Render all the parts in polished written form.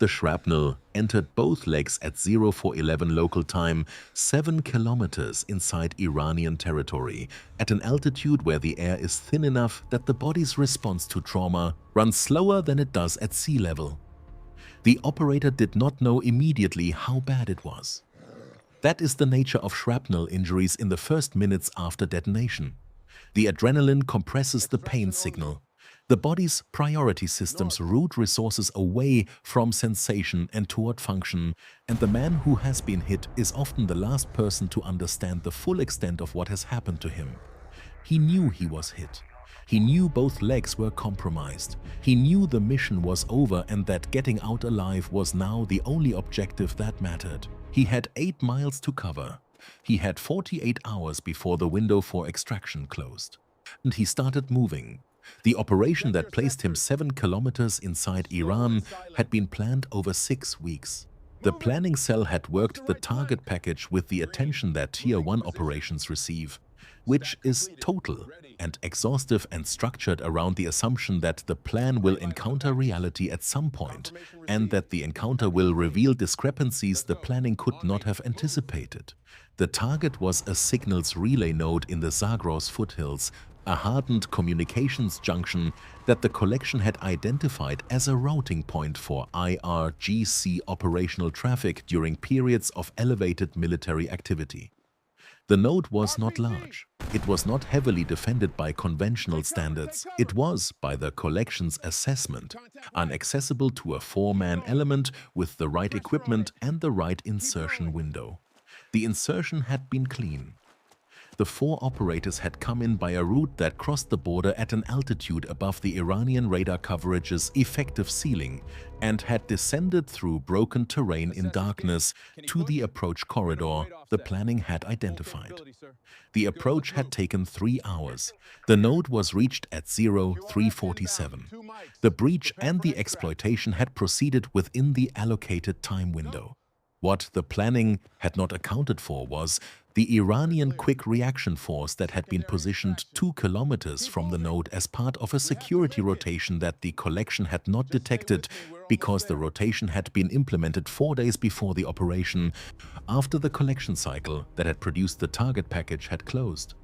The shrapnel entered both legs at 0411 local time, 7 kilometers inside Iranian territory, at an altitude where the air is thin enough that the body's response to trauma runs slower than it does at sea level. The operator did not know immediately how bad it was. That is the nature of shrapnel injuries in the first minutes after detonation. The adrenaline compresses the pain signal. The body's priority systems route resources away from sensation and toward function, and the man who has been hit is often the last person to understand the full extent of what has happened to him. He knew he was hit. He knew both legs were compromised. He knew the mission was over and that getting out alive was now the only objective that mattered. He had 8 miles to cover. He had 48 hours before the window for extraction closed. And he started moving. The operation that placed him 7 kilometers inside Iran had been planned over 6 weeks. The planning cell had worked the target package with the attention that Tier 1 operations receive, which is total and exhaustive and structured around the assumption that the plan will encounter reality at some point and that the encounter will reveal discrepancies the planning could not have anticipated. The target was a signals relay node in the Zagros foothills, a hardened communications junction that the collection had identified as a routing point for IRGC operational traffic during periods of elevated military activity. The node was not large. It was not heavily defended by conventional standards. It was, by the collection's assessment, inaccessible to a 4-man element with the right equipment and the right insertion window. The insertion had been clean. The 4 operators had come in by a route that crossed the border at an altitude above the Iranian radar coverage's effective ceiling and had descended through broken terrain in darkness to the approach corridor the planning had identified. The approach had taken 3 hours. The node was reached at 0347. The breach and the exploitation had proceeded within the allocated time window. What the planning had not accounted for was the Iranian quick reaction force that had been positioned 2 kilometers from the node as part of a security rotation that the collection had not detected because the rotation had been implemented 4 days before the operation, after the collection cycle that had produced the target package had closed.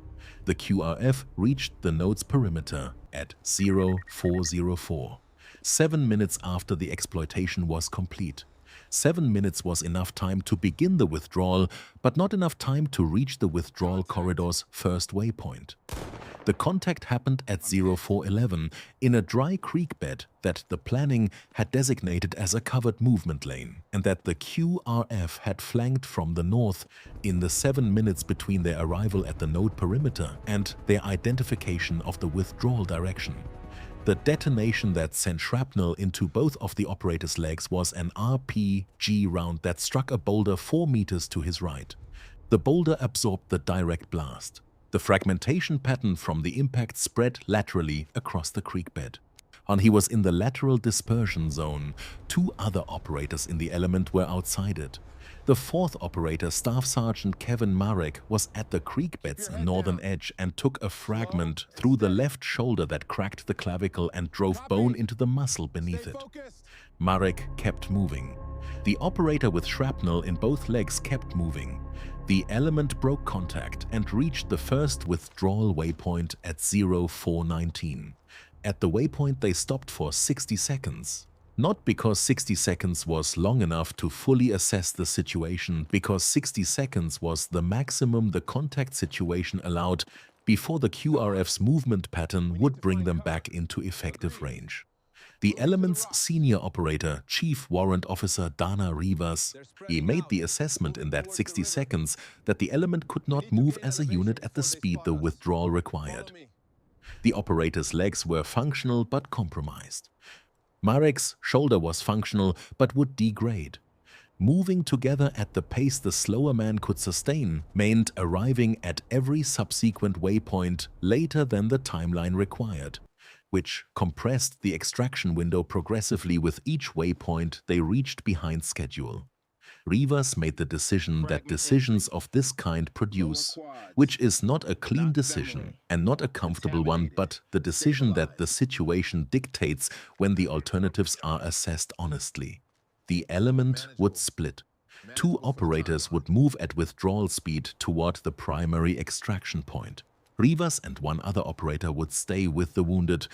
The QRF reached the node's perimeter at 0404, 7 minutes after the exploitation was complete. 7 minutes was enough time to begin the withdrawal, but not enough time to reach the withdrawal corridor's first waypoint. The contact happened at 0411 in a dry creek bed that the planning had designated as a covered movement lane, and that the QRF had flanked from the north in the 7 minutes between their arrival at the node perimeter and their identification of the withdrawal direction. The detonation that sent shrapnel into both of the operator's legs was an RPG round that struck a boulder 4 meters to his right. The boulder absorbed the direct blast. The fragmentation pattern from the impact spread laterally across the creek bed. And he was in the lateral dispersion zone. 2 other operators in the element were outside it. The 4th operator, Staff Sergeant Kevin Marek, was at the creek bed's northern edge and took a fragment through the left shoulder that cracked the clavicle and drove bone into the muscle beneath it. Marek kept moving. The operator with shrapnel in both legs kept moving. The element broke contact and reached the first withdrawal waypoint at 0419. At the waypoint they stopped for 60 seconds. Not because 60 seconds was long enough to fully assess the situation, because 60 seconds was the maximum the contact situation allowed before the QRF's movement pattern would bring them back into effective range. The element's senior operator, Chief Warrant Officer Dana Rivas, he made the assessment in that 60 seconds that the element could not move as a unit at the speed the withdrawal required. The operator's legs were functional but compromised. Marek's shoulder was functional but would degrade. Moving together at the pace the slower man could sustain meant arriving at every subsequent waypoint later than the timeline required, which compressed the extraction window progressively with each waypoint they reached behind schedule. Rivas made the decision that decisions of this kind produce, which is not a clean decision and not a comfortable one, but the decision that the situation dictates when the alternatives are assessed honestly. The element would split. Two operators would move at withdrawal speed toward the primary extraction point. Rivas and one other operator would stay with the wounded,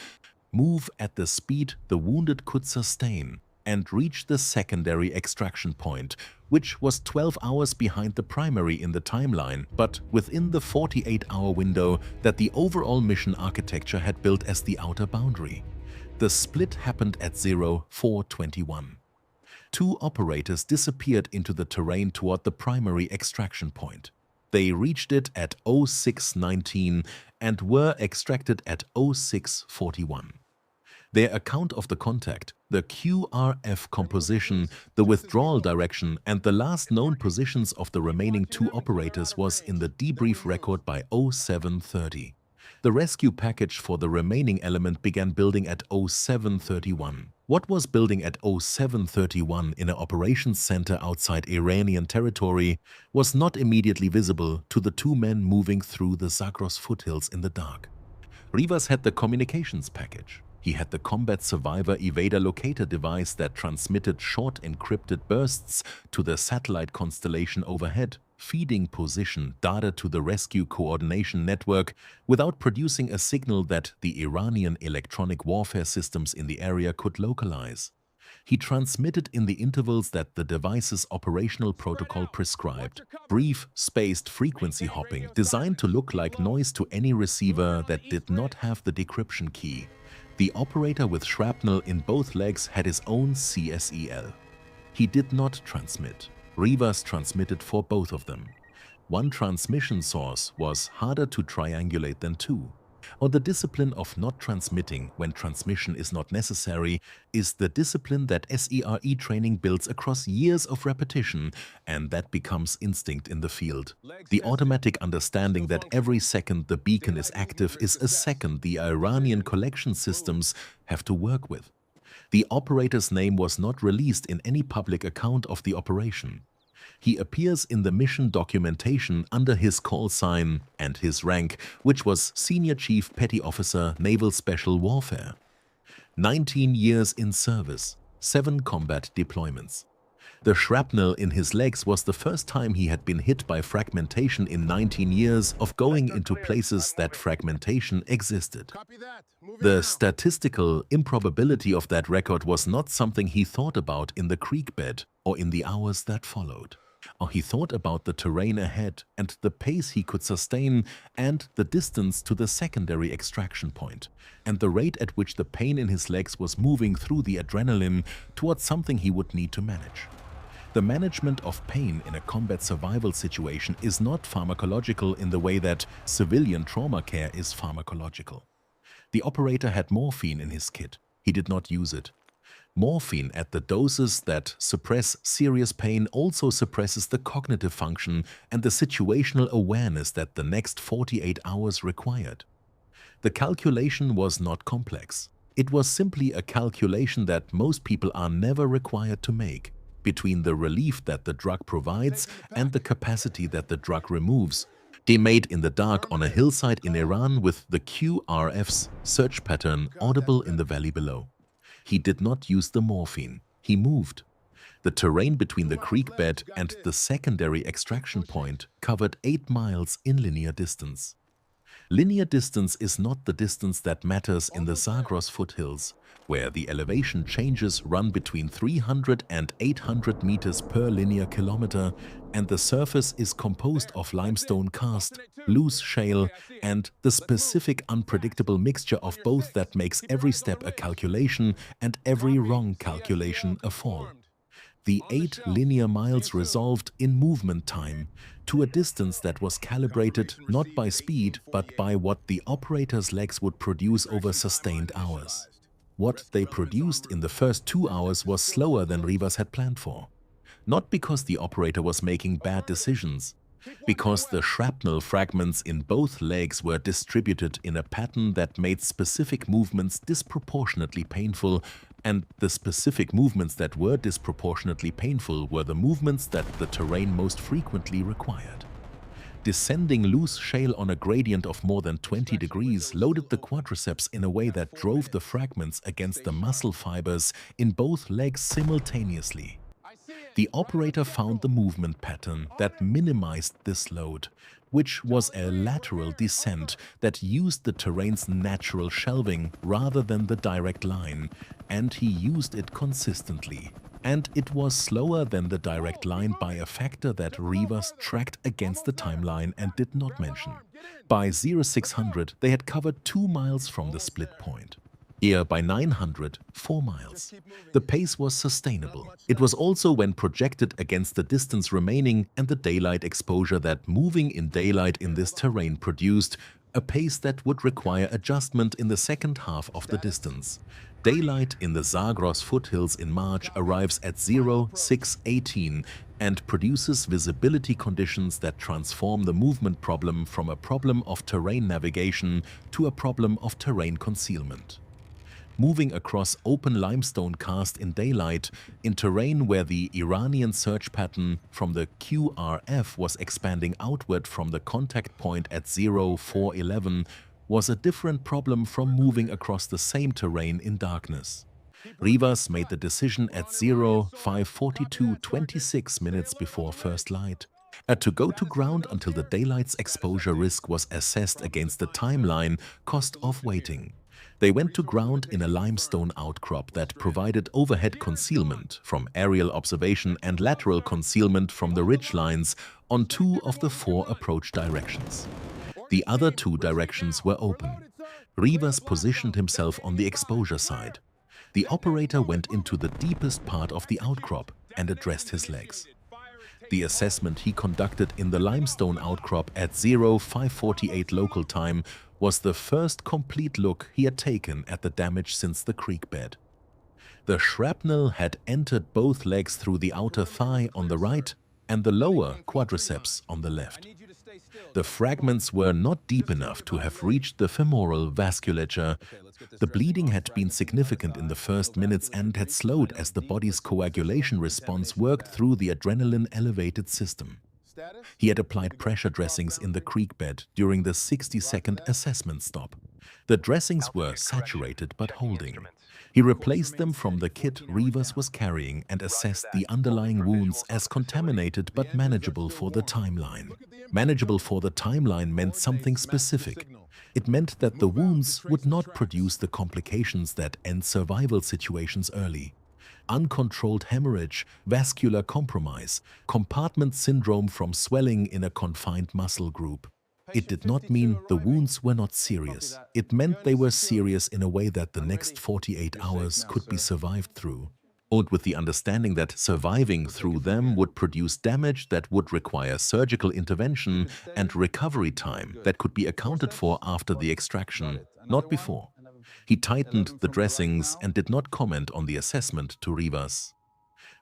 move at the speed the wounded could sustain, and reach the secondary extraction point, which was 12 hours behind the primary in the timeline, but within the 48-hour window that the overall mission architecture had built as the outer boundary. The split happened at 0421. Two operators disappeared into the terrain toward the primary extraction point. They reached it at 0619 and were extracted at 0641. Their account of the contact, the QRF composition, the withdrawal direction, and the last known positions of the remaining two operators was in the debrief record by 0730. The rescue package for the remaining element began building at 0731. What was building at 0731 in an operations center outside Iranian territory was not immediately visible to the two men moving through the Zagros foothills in the dark. Rivas had the communications package. He had the combat survivor evader locator device that transmitted short encrypted bursts to the satellite constellation overhead, feeding position data to the rescue coordination network without producing a signal that the Iranian electronic warfare systems in the area could localize. He transmitted in the intervals that the device's operational protocol prescribed, brief, spaced frequency hopping designed to look like noise to any receiver that did not have the decryption key. The operator with shrapnel in both legs had his own CSEL. He did not transmit. Rivas transmitted for both of them. One transmission source was harder to triangulate than two. Or the discipline of not transmitting when transmission is not necessary is the discipline that SERE training builds across years of repetition, and that becomes instinct in the field. The automatic understanding that every second the beacon is active is a second the Iranian collection systems have to work with. The operator's name was not released in any public account of the operation. He appears in the mission documentation under his call sign and his rank, which was Senior Chief Petty Officer Naval Special Warfare. 19 years in service, 7 combat deployments. The shrapnel in his legs was the first time he had been hit by fragmentation in 19 years of going into places that fragmentation existed. The statistical improbability of that record was not something he thought about in the creek bed or in the hours that followed. Or he thought about the terrain ahead and the pace he could sustain and the distance to the secondary extraction point and the rate at which the pain in his legs was moving through the adrenaline towards something he would need to manage. The management of pain in a combat survival situation is not pharmacological in the way that civilian trauma care is pharmacological. The operator had morphine in his kit. He did not use it. Morphine at the doses that suppress serious pain also suppresses the cognitive function and the situational awareness that the next 48 hours required. The calculation was not complex. It was simply a calculation that most people are never required to make, between the relief that the drug provides and the capacity that the drug removes. They made in the dark on a hillside in Iran with the QRF's search pattern audible in the valley below. He did not use the morphine. He moved. The terrain between the creek bed and the secondary extraction point covered 8 miles in linear distance. Linear distance is not the distance that matters in the Zagros foothills, where the elevation changes run between 300 and 800 meters per linear kilometer, and the surface is composed of limestone karst, loose shale, and the specific unpredictable mixture of both that makes every step a calculation and every wrong calculation a fall. The 8 linear miles resolved in movement time to a distance that was calibrated not by speed but by what the operator's legs would produce over sustained hours. What they produced in the first 2 hours was slower than Rivas had planned for. Not because the operator was making bad decisions, because the shrapnel fragments in both legs were distributed in a pattern that made specific movements disproportionately painful, and the specific movements that were disproportionately painful were the movements that the terrain most frequently required. Descending loose shale on a gradient of more than 20 degrees loaded the quadriceps in a way that drove the fragments against the muscle fibers in both legs simultaneously. The operator found the movement pattern that minimized this load, which was a lateral descent that used the terrain's natural shelving rather than the direct line, and he used it consistently. And it was slower than the direct line by a factor that Rivas tracked against the timeline and did not mention. By 0600, they had covered 2 miles from the split point. Here by 900, 4 miles. The pace was sustainable. It was also when projected against the distance remaining and the daylight exposure that moving in daylight in this terrain produced a pace that would require adjustment in the second half of the distance. Daylight in the Zagros foothills in March arrives at 0618 and produces visibility conditions that transform the movement problem from a problem of terrain navigation to a problem of terrain concealment. Moving across open limestone karst in daylight, in terrain where the Iranian search pattern from the QRF was expanding outward from the contact point at 0411, was a different problem from moving across the same terrain in darkness. Rivas made the decision at 0542, 26 minutes before first light. To go to ground until the daylight's exposure risk was assessed against the timeline cost of waiting. They went to ground in a limestone outcrop that provided overhead concealment from aerial observation and lateral concealment from the ridge lines on 2 of the 4 approach directions. The other 2 directions were open. Rivas positioned himself on the exposure side. The operator went into the deepest part of the outcrop and addressed his legs. The assessment he conducted in the limestone outcrop at 0548 local time was the first complete look he had taken at the damage since the creek bed. The shrapnel had entered both legs through the outer thigh on the right and the lower quadriceps on the left. The fragments were not deep enough to have reached the femoral vasculature. The bleeding had been significant in the first minutes and had slowed as the body's coagulation response worked through the adrenaline-elevated system. He had applied pressure dressings in the creek bed during the 60-second assessment stop. The dressings were saturated but holding. He replaced them from the kit Rivas was carrying and assessed the underlying wounds as contaminated but manageable for the timeline. Manageable for the timeline meant something specific. It meant that the wounds would not produce the complications that end survival situations early. Uncontrolled hemorrhage, vascular compromise, compartment syndrome from swelling in a confined muscle group. It did not mean the wounds were not serious. It meant they were serious in a way that the next 48 hours could be survived through. And with the understanding that surviving through them would produce damage that would require surgical intervention and recovery time that could be accounted for after the extraction, not before. He tightened the dressings and did not comment on the assessment to Rivas.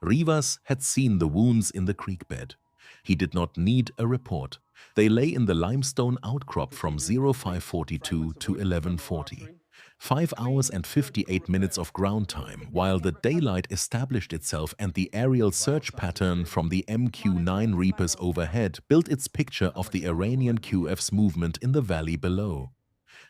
Rivas had seen the wounds in the creek bed. He did not need a report. They lay in the limestone outcrop from 0542 to 1140. 5 hours and 58 minutes of ground time, while the daylight established itself and the aerial search pattern from the MQ-9 Reapers overhead built its picture of the Iranian QF's movement in the valley below.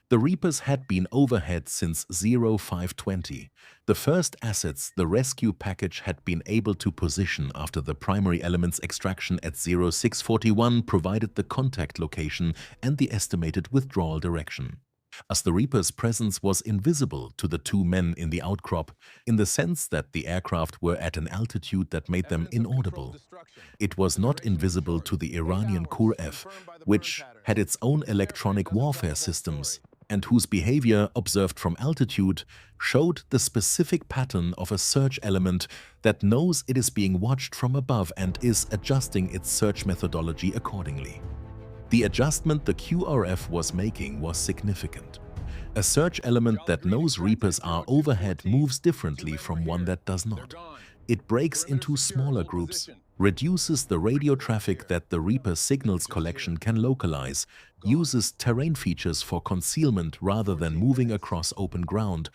The Reapers had been overhead since 0520. The first assets the rescue package had been able to position after the primary elements extraction at 0641 provided the contact location and the estimated withdrawal direction. As the Reapers' presence was invisible to the 2 men in the outcrop, in the sense that the aircraft were at an altitude that made them inaudible. It was not invisible to the Iranian QRF, which had its own electronic warfare systems, and whose behavior, observed from altitude, showed the specific pattern of a search element that knows it is being watched from above and is adjusting its search methodology accordingly. The adjustment the QRF was making was significant. A search element that knows Reapers are overhead moves differently from one that does not. It breaks into smaller groups, reduces the radio traffic that the Reaper signals collection can localize, uses terrain features for concealment rather than moving across open ground,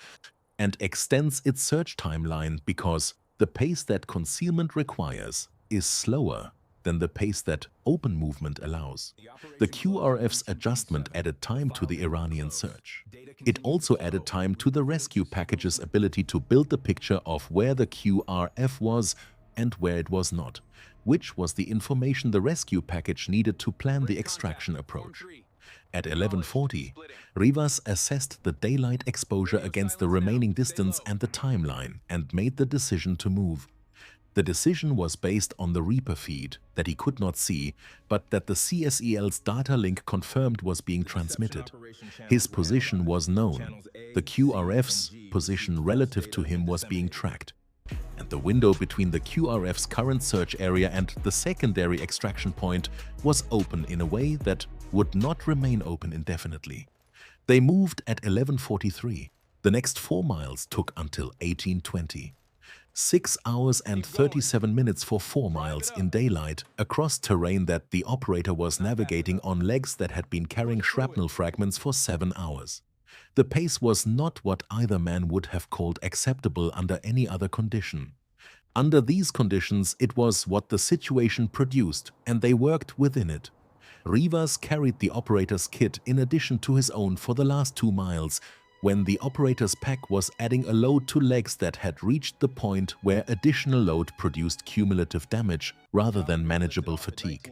and extends its search timeline because the pace that concealment requires is slower than the pace that open movement allows. The QRF's adjustment added time to the Iranian search. It also added time to the rescue package's ability to build the picture of where the QRF was and where it was not, which was the information the rescue package needed to plan the extraction approach. At 11:40, Rivas assessed the daylight exposure against the remaining distance and the timeline and made the decision to move. The decision was based on the Reaper feed that he could not see, but that the CSEL's data link confirmed was being transmitted. His position was known. The QRF's position relative to him was being tracked. And the window between the QRF's current search area and the secondary extraction point was open in a way that would not remain open indefinitely. They moved at 11:43. The next 4 miles took until 18:20. 6 hours and 37 minutes for 4 miles in daylight across terrain that the operator was navigating on legs that had been carrying shrapnel fragments for 7 hours. The pace was not what either man would have called acceptable under any other condition. Under these conditions, it was what the situation produced, and they worked within it. Rivas carried the operator's kit in addition to his own for the last 2 miles, when the operator's pack was adding a load to legs that had reached the point where additional load produced cumulative damage rather than manageable fatigue.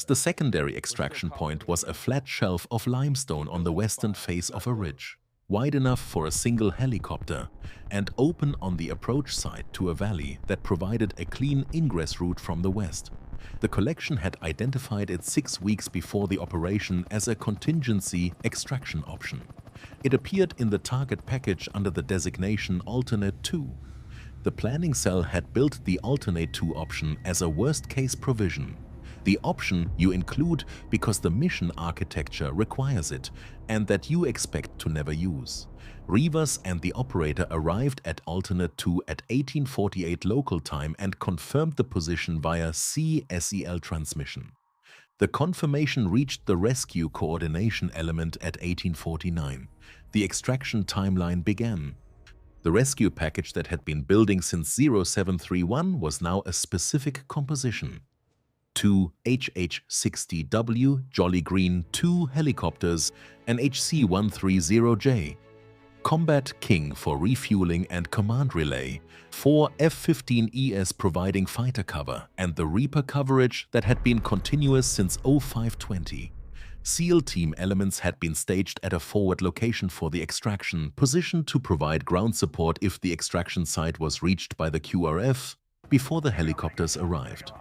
The secondary extraction point was a flat shelf of limestone on the western face of a ridge, wide enough for a single helicopter, and open on the approach side to a valley that provided a clean ingress route from the west. The collection had identified it 6 weeks before the operation as a contingency extraction option. It appeared in the target package under the designation Alternate 2. The planning cell had built the Alternate 2 option as a worst-case provision. The option you include because the mission architecture requires it and that you expect to never use. Rivas and the operator arrived at Alternate 2 at 18:48 local time and confirmed the position via CSEL transmission. The confirmation reached the rescue coordination element at 18:49. The extraction timeline began. The rescue package that had been building since 0731 was now a specific composition. 2 HH-60W Jolly Green 2 helicopters, an HC-130J, Combat King for refueling and command relay, 4 F-15ES providing fighter cover, and the Reaper coverage that had been continuous since 0520. SEAL team elements had been staged at a forward location for the extraction, positioned to provide ground support if the extraction site was reached by the QRF before the helicopters arrived.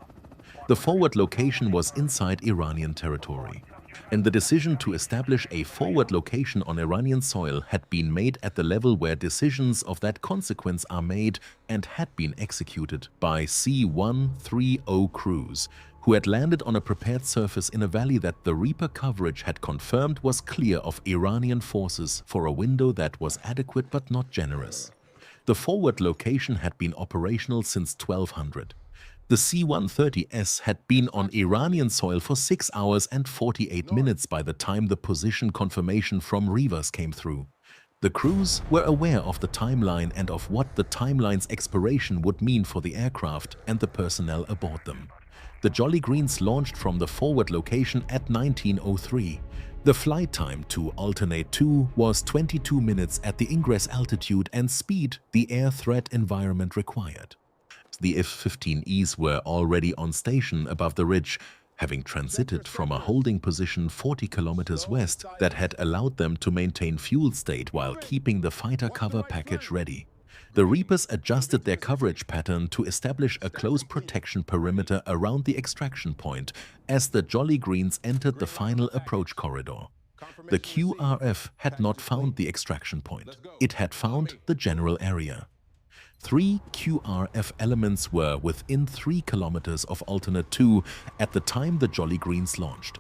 The forward location was inside Iranian territory, and the decision to establish a forward location on Iranian soil had been made at the level where decisions of that consequence are made and had been executed by C-130 crews, who had landed on a prepared surface in a valley that the Reaper coverage had confirmed was clear of Iranian forces for a window that was adequate but not generous. The forward location had been operational since 1200. The C-130S had been on Iranian soil for 6 hours and 48 minutes by the time the position confirmation from Rivas came through. The crews were aware of the timeline and of what the timeline's expiration would mean for the aircraft and the personnel aboard them. The Jolly Greens launched from the forward location at 19:03. The flight time to Alternate 2 was 22 minutes at the ingress altitude and speed the air threat environment required. The F-15Es were already on station above the ridge, having transited from a holding position 40 kilometers west that had allowed them to maintain fuel state while keeping the fighter cover package ready. The Reapers adjusted their coverage pattern to establish a close protection perimeter around the extraction point as the Jolly Greens entered the final approach corridor. The QRF had not found the extraction point. It had found the general area. 3 QRF elements were within 3 kilometers of Alternate 2 at the time the Jolly Greens launched.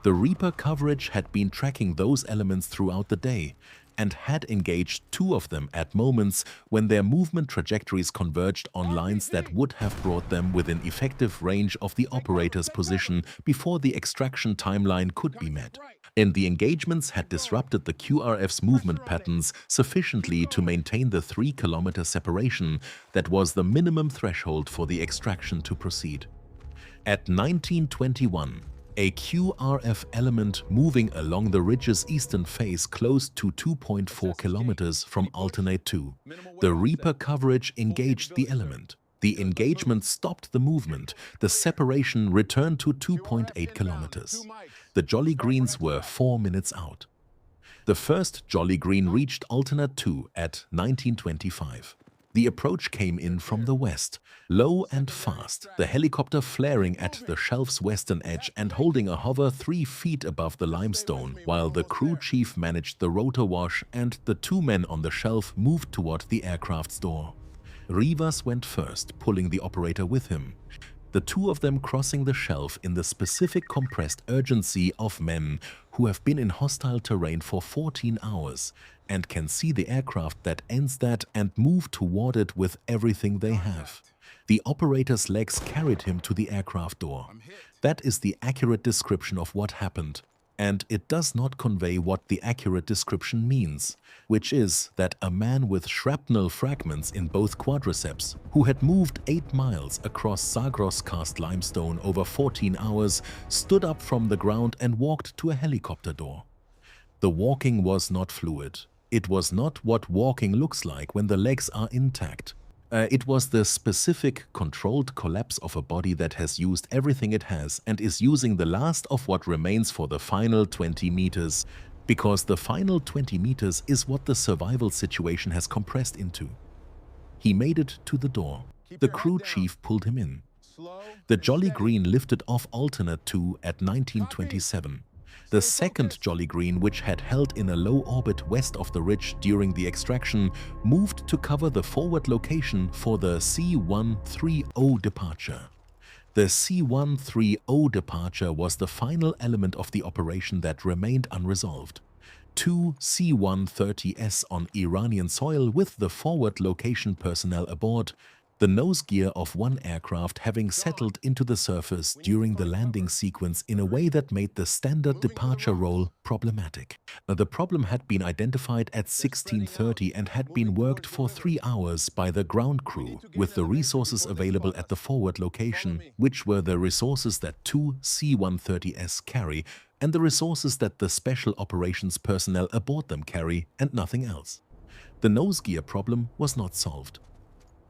The Reaper coverage had been tracking those elements throughout the day and had engaged 2 of them at moments when their movement trajectories converged on lines that would have brought them within effective range of the operator's position before the extraction timeline could be met. And the engagements had disrupted the QRF's movement patterns sufficiently to maintain the 3-kilometer separation that was the minimum threshold for the extraction to proceed. At 19:21, a QRF element moving along the ridge's eastern face close to 2.4 kilometers from Alternate 2. The Reaper coverage engaged the element. The engagement stopped the movement. The separation returned to 2.8 kilometers. The Jolly Greens were 4 minutes out. The first Jolly Green reached alternate 2 at 1925. The approach came in from the west, low and fast, the helicopter flaring at the shelf's western edge and holding a hover 3 feet above the limestone, while the crew chief managed the rotor wash and the 2 men on the shelf moved toward the aircraft's door. Rivas went first, pulling the operator with him. The 2 of them crossing the shelf in the specific compressed urgency of men who have been in hostile terrain for 14 hours and can see the aircraft that ends that and move toward it with everything they have. The operator's legs carried him to the aircraft door. That is the accurate description of what happened, and it does not convey what the accurate description means, which is that a man with shrapnel fragments in both quadriceps, who had moved 8 miles across Zagros cast limestone over 14 hours, stood up from the ground and walked to a helicopter door. The walking was not fluid. It was not what walking looks like when the legs are intact. It was the specific, controlled collapse of a body that has used everything it has and is using the last of what remains for the final 20 meters, because the final 20 meters is what the survival situation has compressed into. He made it to the door. The crew chief pulled him in. The Jolly Green lifted off alternate 2 at 1927. The second Jolly Green, which had held in a low orbit west of the ridge during the extraction, moved to cover the forward location for the C-130 departure. The C-130 departure was the final element of the operation that remained unresolved. 2 C-130s on Iranian soil with the forward location personnel aboard, the nose gear of one aircraft having settled into the surface during the landing sequence in a way that made the standard departure roll problematic. The problem had been identified at 16:30 and had been worked for 3 hours by the ground crew with the resources available at the forward location, which were the resources that 2 C-130s carry and the resources that the special operations personnel aboard them carry, and nothing else. The nose gear problem was not solved.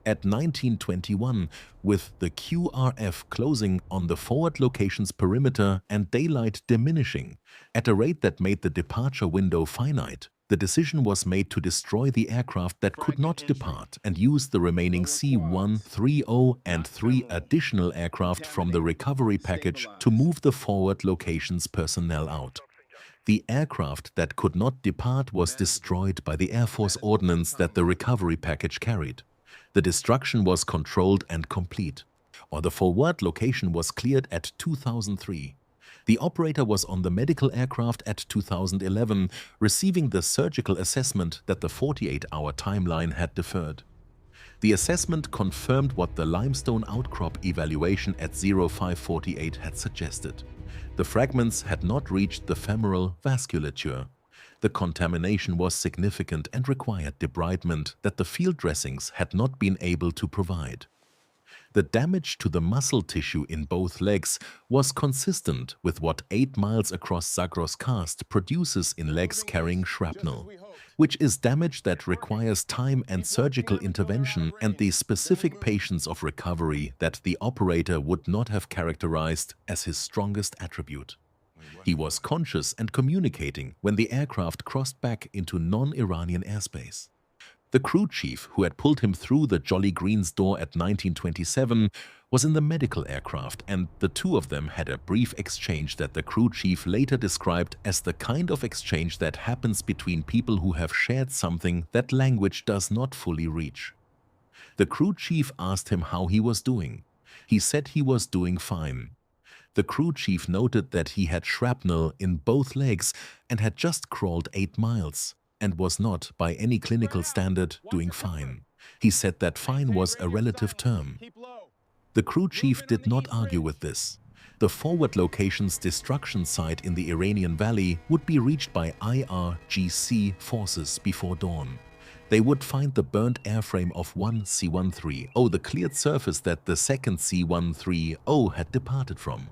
At 1921, with the QRF closing on the forward location's perimeter and daylight diminishing at a rate that made the departure window finite, the decision was made to destroy the aircraft that could not depart and use the remaining C-130 and 3 additional aircraft from the recovery package to move the forward location's personnel out. The aircraft that could not depart was destroyed by the Air Force ordnance that the recovery package carried. The destruction was controlled and complete, or the forward location was cleared at 2003. The operator was on the medical aircraft at 2011, receiving the surgical assessment that the 48-hour timeline had deferred. The assessment confirmed what the limestone outcrop evaluation at 0548 had suggested. The fragments had not reached the femoral vasculature. The contamination was significant and required debridement that the field dressings had not been able to provide. The damage to the muscle tissue in both legs was consistent with what 8 miles across Zagros cast produces in legs carrying shrapnel, which is damage that requires time and surgical intervention and the specific patience of recovery that the operator would not have characterized as his strongest attribute. He was conscious and communicating when the aircraft crossed back into non-Iranian airspace. The crew chief who had pulled him through the Jolly Green's door at 1927 was in the medical aircraft, and the 2 of them had a brief exchange that the crew chief later described as the kind of exchange that happens between people who have shared something that language does not fully reach. The crew chief asked him how he was doing. He said he was doing fine. The crew chief noted that he had shrapnel in both legs and had just crawled 8 miles and was not, by any clinical standard, doing fine. He said that fine was a relative term. The crew chief did not argue with this. The forward location's destruction site in the Iranian Valley would be reached by IRGC forces before dawn. They would find the burnt airframe of 1 C-130, the cleared surface that the second C-130 had departed from.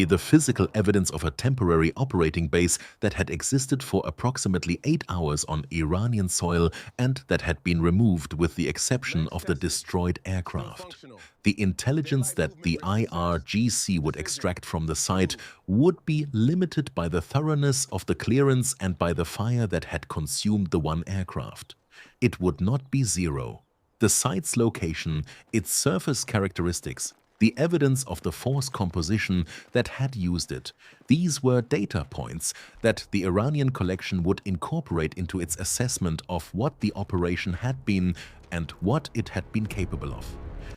The physical evidence of a temporary operating base that had existed for approximately 8 hours on Iranian soil and that had been removed with the exception of the destroyed aircraft. The intelligence that the IRGC would extract from the site would be limited by the thoroughness of the clearance and by the fire that had consumed the one aircraft. It would not be zero. The site's location, its surface characteristics, the evidence of the force composition that had used it. These were data points that the Iranian collection would incorporate into its assessment of what the operation had been and what it had been capable of.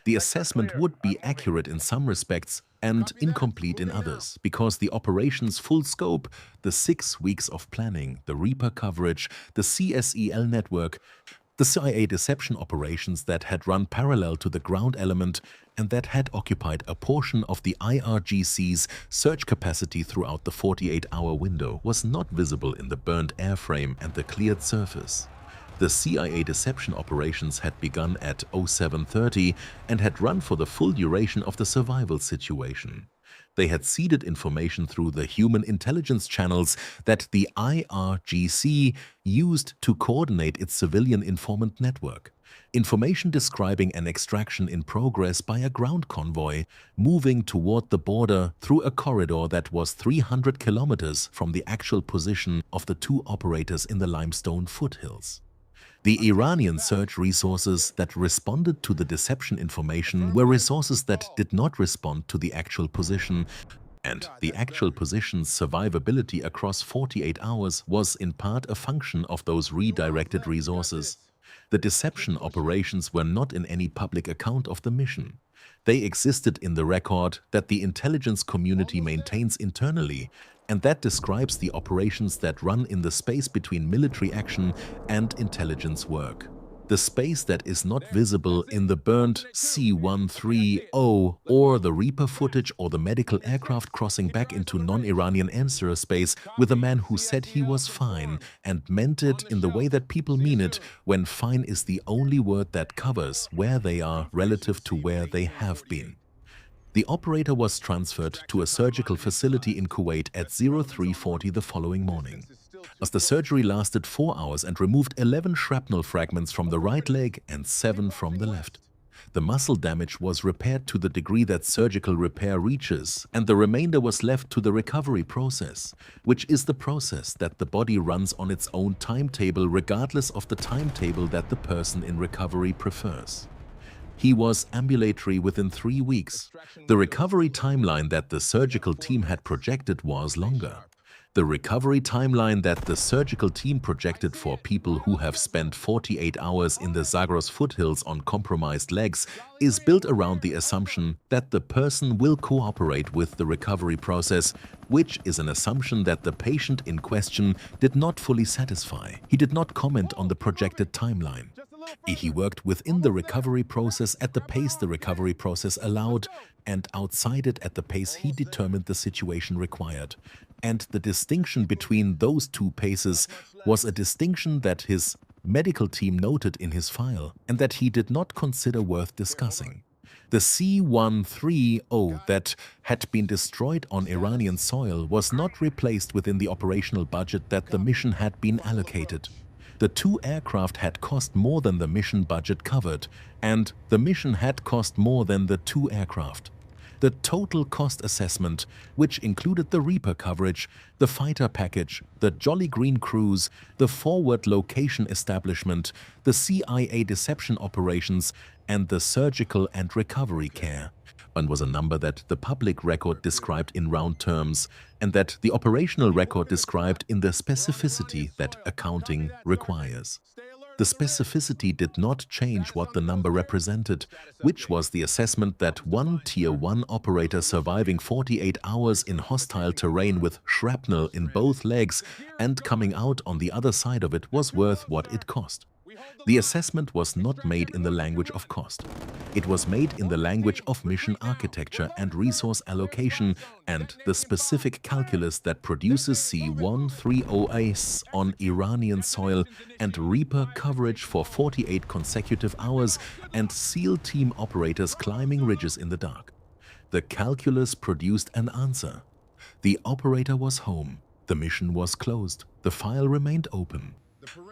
The assessment would be accurate in some respects and incomplete in others, because the operation's full scope, the 6 weeks of planning, the Reaper coverage, the CSEL network, the CIA deception operations that had run parallel to the ground element and that had occupied a portion of the IRGC's search capacity throughout the 48-hour window was not visible in the burned airframe and the cleared surface. The CIA deception operations had begun at 07:30 and had run for the full duration of the survival situation. They had seeded information through the human intelligence channels that the IRGC used to coordinate its civilian informant network. Information describing an extraction in progress by a ground convoy moving toward the border through a corridor that was 300 kilometers from the actual position of the two operators in the limestone foothills. The Iranian search resources that responded to the deception information were resources that did not respond to the actual position, and the actual position's survivability across 48 hours was in part a function of those redirected resources. The deception operations were not in any public account of the mission. They existed in the record that the intelligence community maintains internally, and that describes the operations that run in the space between military action and intelligence work. The space that is not visible in the burned C-130 or the Reaper footage or the medical aircraft crossing back into non-Iranian answer space with a man who said he was fine and meant it in the way that people mean it when fine is the only word that covers where they are relative to where they have been. The operator was transferred to a surgical facility in Kuwait at 03:40 the following morning. As the surgery lasted 4 hours and removed 11 shrapnel fragments from the right leg and 7 from the left. The muscle damage was repaired to the degree that surgical repair reaches, and the remainder was left to the recovery process, which is the process that the body runs on its own timetable regardless of the timetable that the person in recovery prefers. He was ambulatory within 3 weeks. The recovery timeline that the surgical team had projected was longer. The recovery timeline that the surgical team projected for people who have spent 48 hours in the Zagros foothills on compromised legs is built around the assumption that the person will cooperate with the recovery process, which is an assumption that the patient in question did not fully satisfy. He did not comment on the projected timeline. He worked within the recovery process at the pace the recovery process allowed and outside it at the pace he determined the situation required. And the distinction between those two paces was a distinction that his medical team noted in his file and that he did not consider worth discussing. The C-130 that had been destroyed on Iranian soil was not replaced within the operational budget that the mission had been allocated. The 2 aircraft had cost more than the mission budget covered, and the mission had cost more than the 2 aircraft. The total cost assessment, which included the Reaper coverage, the fighter package, the Jolly Green cruise, the forward location establishment, the CIA deception operations, and the surgical and recovery care, and was a number that the public record described in round terms and that the operational record described in the specificity that accounting requires. The specificity did not change what the number represented, which was the assessment that one Tier 1 operator surviving 48 hours in hostile terrain with shrapnel in both legs and coming out on the other side of it was worth what it cost. The assessment was not made in the language of cost. It was made in the language of mission architecture and resource allocation and the specific calculus that produces C-130As on Iranian soil and Reaper coverage for 48 consecutive hours and SEAL team operators climbing ridges in the dark. The calculus produced an answer. The operator was home. The mission was closed. The file remained open.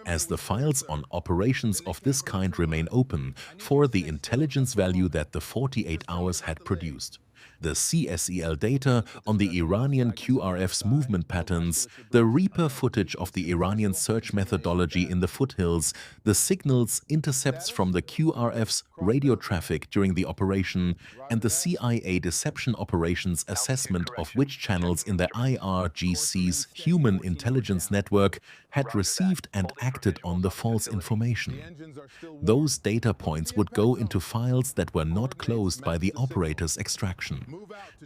As the files on operations of this kind remain open for the intelligence value that the 48 hours had produced. The CSEL data on the Iranian QRF's movement patterns, the Reaper footage of the Iranian search methodology in the foothills, the signals intercepts from the QRF's radio traffic during the operation, and the CIA deception operations assessment of which channels in the IRGC's human intelligence network had received and acted on the false information. Those data points would go into files that were not closed by the operator's extraction.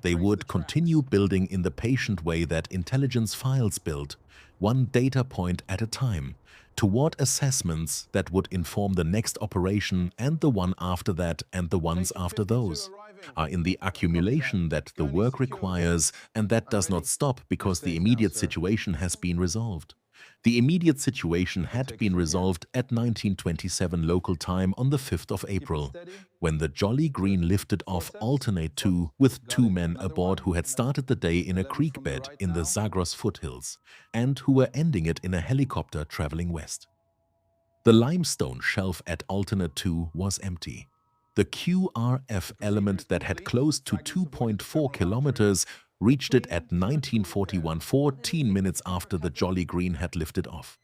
They would continue building in the patient way that intelligence files build, one data point at a time, toward assessments that would inform the next operation and the one after that and the ones after those. Are in the accumulation that the work requires, and that does not stop because the immediate situation has been resolved. The immediate situation had been resolved at 1927 local time on the 5th of April, when the Jolly Green lifted off Alternate 2 with 2 men aboard who had started the day in a creek bed in the Zagros foothills, and who were ending it in a helicopter traveling west. The limestone shelf at Alternate 2 was empty. The QRF element that had closed to 2.4 kilometers reached it at 1941, 14 minutes after the Jolly Green had lifted off.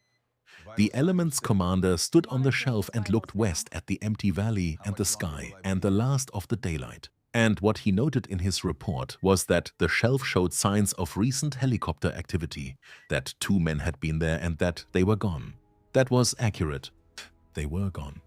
The element's commander stood on the shelf and looked west at the empty valley and the sky and the last of the daylight. And what he noted in his report was that the shelf showed signs of recent helicopter activity, that 2 men had been there and that they were gone. That was accurate. They were gone.